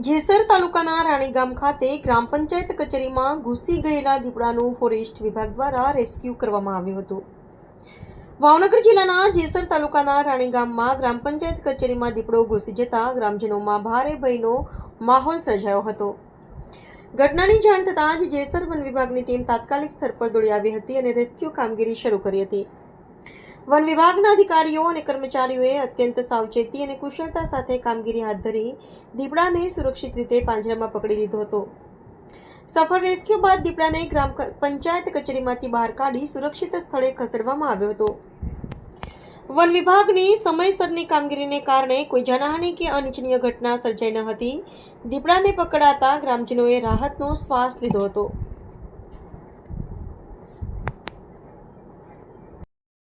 જેસર તાલુકાના રાણીગામ ખાતે ગ્રામ પંચાયત કચેરીમાં ઘૂસી ગયેલા દીપડાનું ફોરેસ્ટ વિભાગ દ્વારા રેસ્ક્યુ કરવામાં આવ્યું હતું। ભાવનગર જિલ્લાના જેસર તાલુકાના રાણીગામમાં ગ્રામ પંચાયત કચેરીમાં દીપડો ઘૂસી જતા ગ્રામજનોમાં ભારે ભયનો માહોલ સર્જાયો હતો। ઘટનાની જાણ થતાં જ જેસર વન વિભાગની ટીમ તાત્કાલિક સ્થળ પર દોડી આવી હતી અને રેસ્ક્યુ કામગીરી શરૂ કરી હતી। વન વિભાગના અધિકારીઓ અને કર્મચારીઓએ અત્યંત સાવચેતી અને કુશળતા સાથે કામગીરી હાથ ધરી દીપડાને સુરક્ષિત રીતે પાંજરામાં પકડી લીધો હતો। સફળ રેસ્ક્યુ બાદ દીપડાને ગ્રામ પંચાયત કચેરીમાંથી બહાર કાઢી સુરક્ષિત સ્થળે ખસેડવામાં આવ્યો હતો। વન વિભાગની સમયસરની કામગીરીને કારણે કોઈ જાનહાનિ કે અનિચ્છનીય ઘટના સર્જાઈ ન હતી। દીપડાને પકડાતા ગ્રામજનોએ રાહતનો શ્વાસ લીધો હતો।